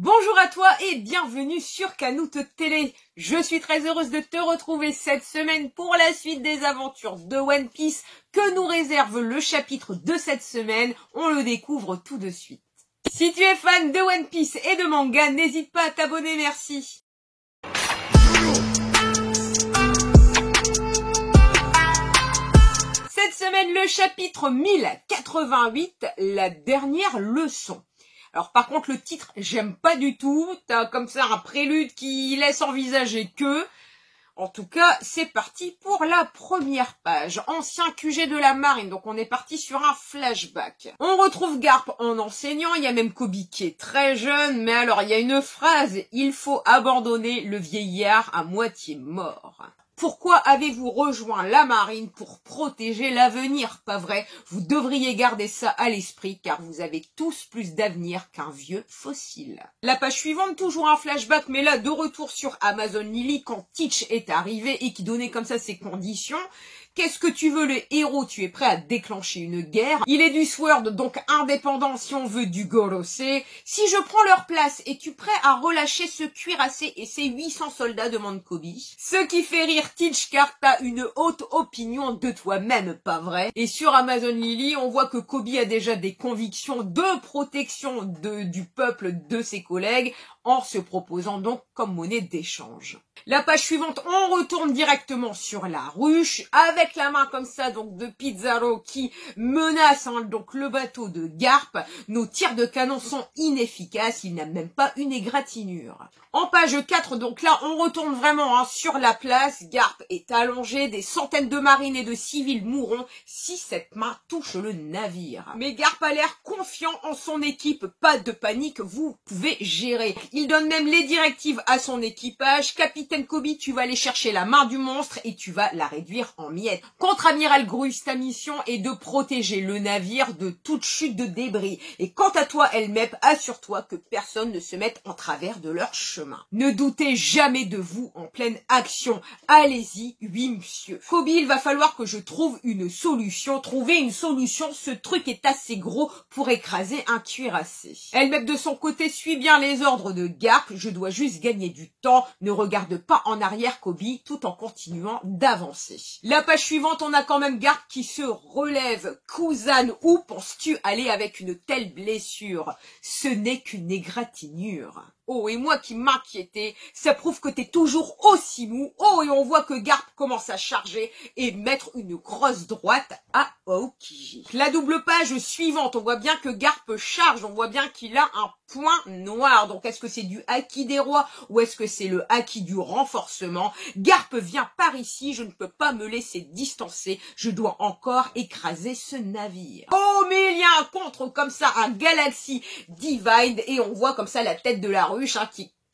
Bonjour à toi et bienvenue sur Canoute Télé. Je suis très heureuse de te retrouver cette semaine pour la suite des aventures de One Piece que nous réserve le chapitre de cette semaine. On le découvre tout de suite. Si tu es fan de One Piece et de manga, n'hésite pas à t'abonner, merci. Cette semaine, le chapitre 1088, la dernière leçon. Alors par contre le titre j'aime pas du tout, t'as comme ça un prélude qui laisse envisager que... En tout cas c'est parti pour la première page, ancien QG de la marine, donc on est parti sur un flashback. On retrouve Garp en enseignant, il y a même Kobe qui est très jeune, mais alors il y a une phrase, il faut abandonner le vieillard à moitié mort. Pourquoi avez-vous rejoint la marine pour protéger l'avenir, pas vrai? Vous devriez garder ça à l'esprit car vous avez tous plus d'avenir qu'un vieux fossile. La page suivante, toujours un flashback, mais là de retour sur Amazon Lily quand Teach est arrivé et qui donnait comme ça ses conditions. Qu'est-ce que tu veux, le héros? Tu es prêt à déclencher une guerre. Il est du Sword, donc indépendant si on veut du Gorosei. Si je prends leur place, es-tu prêt à relâcher ce cuirassé et ses 800 soldats, demande Kobe. Ce qui fait rire Teach car t'as une haute opinion de toi-même, pas vrai? Et sur Amazon Lily, on voit que Kobe a déjà des convictions de protection du peuple de ses collègues en se proposant donc comme monnaie d'échange. La page suivante, on retourne directement sur la ruche, avec la main comme ça donc de Pizarro qui menace donc le bateau de Garp. Nos tirs de canon sont inefficaces, il n'a même pas une égratignure. En page 4, donc là on retourne vraiment sur la place, Garp est allongé, des centaines de marines et de civils mourront si cette main touche le navire. Mais Garp a l'air confiant en son équipe, pas de panique, vous pouvez gérer. Il donne même les directives à son équipage. Capitaine Kobe, tu vas aller chercher la main du monstre et tu vas la réduire en miettes. Contre-amiral Gruis, ta mission est de protéger le navire de toute chute de débris. Et quant à toi, Elmep, assure-toi que personne ne se mette en travers de leur chemin. Ne doutez jamais de vous en pleine action. Allez-y, oui monsieur. Kobe, il va falloir que je trouve une solution. Trouver une solution, ce truc est assez gros pour écraser un cuirassé. Elmep de son côté suit bien les ordres de Garp, je dois juste gagner du temps, ne regarde pas en arrière Kobe tout en continuant d'avancer. La page suivante, on a quand même Garp qui se relève. Kuzan, où penses-tu aller avec une telle blessure? Ce n'est qu'une égratignure. Oh, et moi qui m'inquiétais, ça prouve que t'es toujours aussi mou. Oh, et on voit que Garp commence à charger et mettre une grosse droite à Aokiji. La double page suivante, on voit bien que Garp charge, on voit bien qu'il a un point noir. Donc est-ce que c'est du haki des rois ou est-ce que c'est le haki du renforcement? Garp vient par ici, je ne peux pas me laisser distancer, je dois encore écraser ce navire. Oh, mais il y a un contre comme ça, un Galaxy Divide, et on voit comme ça la tête de la ruche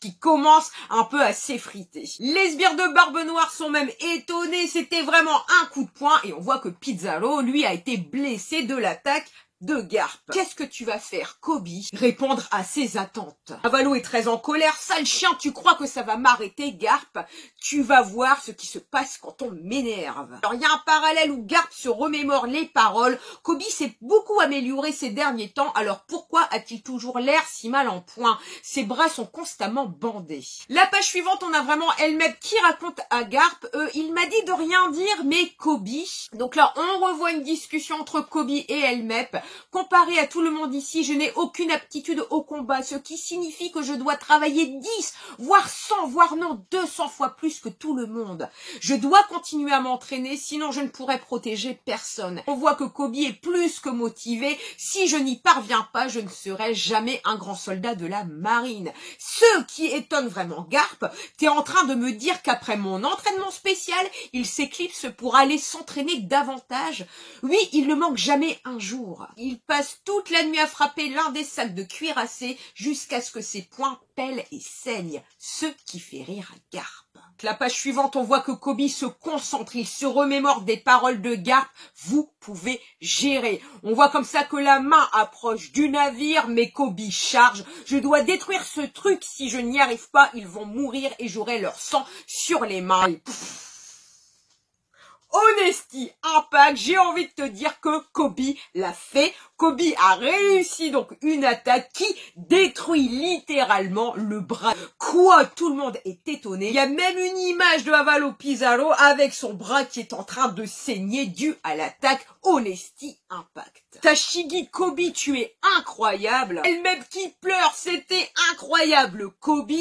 qui commence un peu à s'effriter. Les sbires de Barbe Noire sont même étonnés, c'était vraiment un coup de poing, et on voit que Pizarro, lui, a été blessé de l'attaque de Garp. Qu'est-ce que tu vas faire, Kobe? Répondre à ses attentes. Avalo est très en colère. Sale chien, tu crois que ça va m'arrêter, Garp? Tu vas voir ce qui se passe quand on m'énerve. Alors, il y a un parallèle où Garp se remémore les paroles. Kobe s'est beaucoup amélioré ces derniers temps, alors pourquoi a-t-il toujours l'air si mal en point? Ses bras sont constamment bandés. La page suivante, on a vraiment Elmep qui raconte à Garp, il m'a dit de rien dire, mais Kobe... Donc là, on revoit une discussion entre Kobe et Elmep. Comparé à tout le monde ici, je n'ai aucune aptitude au combat, ce qui signifie que je dois travailler 10, voire 100, voire non 200 fois plus que tout le monde. Je dois continuer à m'entraîner, sinon je ne pourrai protéger personne. On voit que Kobe est plus que motivé. Si je n'y parviens pas, je ne serai jamais un grand soldat de la marine. Ce qui étonne vraiment Garp, t'es en train de me dire qu'après mon entraînement spécial, il s'éclipse pour aller s'entraîner davantage? Oui, il ne manque jamais un jour. Il passe toute la nuit à frapper l'un des sacs de cuirassé jusqu'à ce que ses poings pèlent et saignent, ce qui fait rire Garp. La page suivante, on voit que Kobe se concentre, il se remémore des paroles de Garp, vous pouvez gérer. On voit comme ça que la main approche du navire, mais Kobe charge. Je dois détruire ce truc, si je n'y arrive pas, ils vont mourir et j'aurai leur sang sur les mains. Et Honesty Impact, j'ai envie de te dire que Kobe l'a fait Kobe a réussi donc une attaque qui détruit littéralement le bras. Quoi? Tout le monde est étonné. Il y a même une image de Avalo Pizarro avec son bras qui est en train de saigner dû à l'attaque Honesty Impact. Tashigi, Kobe, tu es incroyable. Elle-même qui pleure, c'était incroyable. Kobe,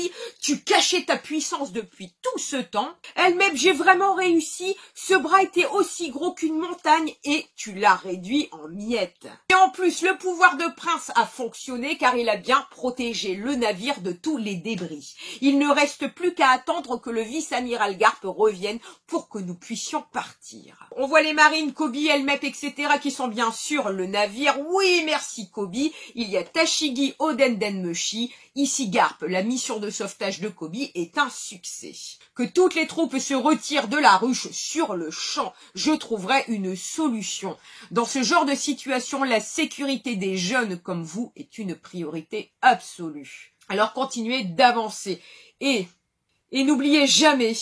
tu cachais ta puissance depuis tout ce temps. Elle-même, j'ai vraiment réussi. Ce bras était aussi gros qu'une montagne et tu l'as réduit en miettes. Et en plus, le pouvoir de Prince a fonctionné car il a bien protégé le navire de tous les débris. Il ne reste plus qu'à attendre que le vice-amiral Garp revienne pour que nous puissions partir. On voit les marines, Kobe, Elmep, etc. qui sont bien sûr le navire. Oui, merci Kobe. Il y a Tashigi, Oden Denmeshi. Ici Garp, la mission de sauvetage de Kobe est un succès. Que toutes les troupes se retirent de la ruche sur le champ. Je trouverai une solution. Dans ce genre de situation, la sécurité des jeunes comme vous est une priorité absolue. Alors continuez d'avancer. Et n'oubliez jamais,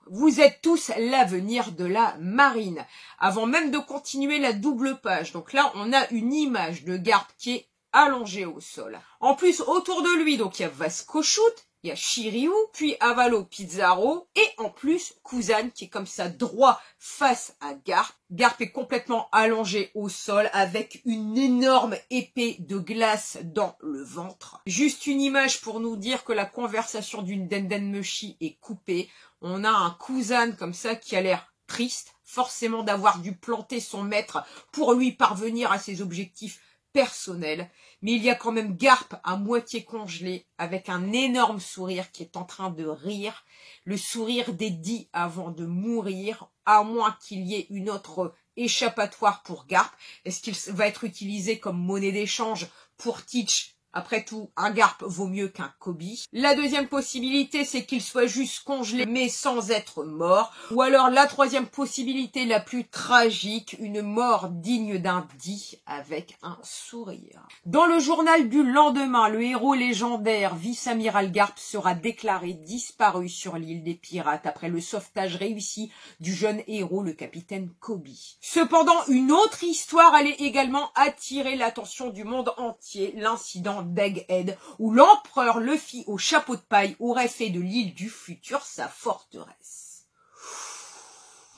vous êtes tous l'avenir de la marine. Avant même de continuer la double page. Donc là, on a une image de Garp qui est allongé au sol. En plus, autour de lui, donc il y a Vasco Shoot, il y a Shiryu, puis Avalo Pizarro, et en plus, Kuzan qui est comme ça droit face à Garp. Garp est complètement allongé au sol avec une énorme épée de glace dans le ventre. Juste une image pour nous dire que la conversation d'une Dendenmeshi est coupée. On a un Kuzan comme ça qui a l'air triste, forcément d'avoir dû planter son maître pour lui parvenir à ses objectifs personnels. Mais il y a quand même Garp à moitié congelé avec un énorme sourire qui est en train de rire. Le sourire des 10 avant de mourir, à moins qu'il y ait une autre échappatoire pour Garp. Est-ce qu'il va être utilisé comme monnaie d'échange pour Teach? Après tout, un Garp vaut mieux qu'un Kobe. La deuxième possibilité, c'est qu'il soit juste congelé, mais sans être mort. Ou alors la troisième possibilité, la plus tragique, une mort digne d'un dit avec un sourire. Dans le journal du lendemain, le héros légendaire vice-amiral Garp sera déclaré disparu sur l'île des pirates après le sauvetage réussi du jeune héros, le capitaine Kobe. Cependant, une autre histoire allait également attirer l'attention du monde entier, l'incident d'Egghead, où l'empereur Luffy au chapeau de paille aurait fait de l'île du futur sa forteresse.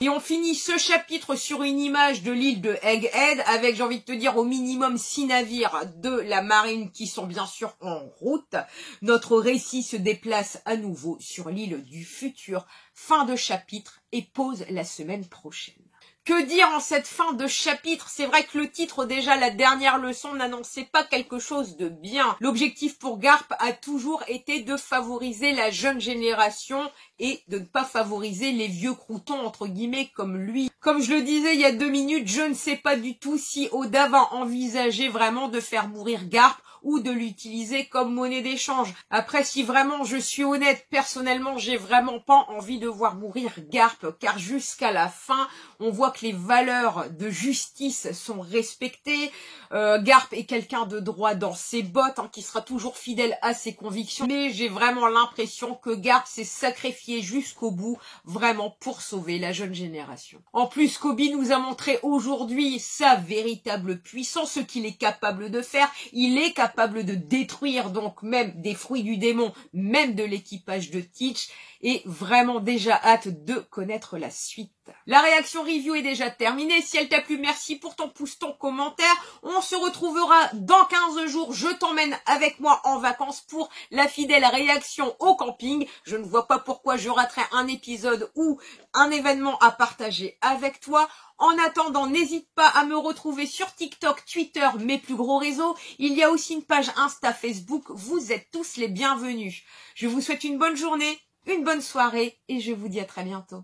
Et on finit ce chapitre sur une image de l'île de Egghead avec, j'ai envie de te dire, au minimum 6 navires de la marine qui sont bien sûr en route. Notre récit se déplace à nouveau sur l'île du futur. Fin de chapitre et pause la semaine prochaine. Que dire en cette fin de chapitre? C'est vrai que le titre, déjà la dernière leçon, n'annonçait pas quelque chose de bien. L'objectif pour Garp a toujours été de favoriser la jeune génération et de ne pas favoriser les vieux croutons, entre guillemets, comme lui. Comme je le disais il y a 2 minutes, je ne sais pas du tout si Oda va envisager vraiment de faire mourir Garp ou de l'utiliser comme monnaie d'échange. Après, si vraiment je suis honnête, personnellement, j'ai vraiment pas envie de voir mourir Garp, car jusqu'à la fin, on voit que les valeurs de justice sont respectées. Garp est quelqu'un de droit dans ses bottes, qui sera toujours fidèle à ses convictions. Mais j'ai vraiment l'impression que Garp s'est sacrifié jusqu'au bout, vraiment pour sauver la jeune génération. En plus, Kobe nous a montré aujourd'hui sa véritable puissance, ce qu'il est capable de faire. Il est capable de détruire donc même des fruits du démon, même de l'équipage de Teach, et vraiment déjà hâte de connaître la suite. La réaction review est déjà terminée. Si elle t'a plu, merci pour ton pouce, ton commentaire. On se retrouvera dans 15 jours. Je t'emmène avec moi en vacances pour la fidèle réaction au camping. Je ne vois pas pourquoi je raterais un épisode ou un événement à partager avec toi. En attendant, n'hésite pas à me retrouver sur TikTok, Twitter, mes plus gros réseaux. Il y a aussi une page Insta, Facebook. Vous êtes tous les bienvenus. Je vous souhaite une bonne journée, une bonne soirée et je vous dis à très bientôt.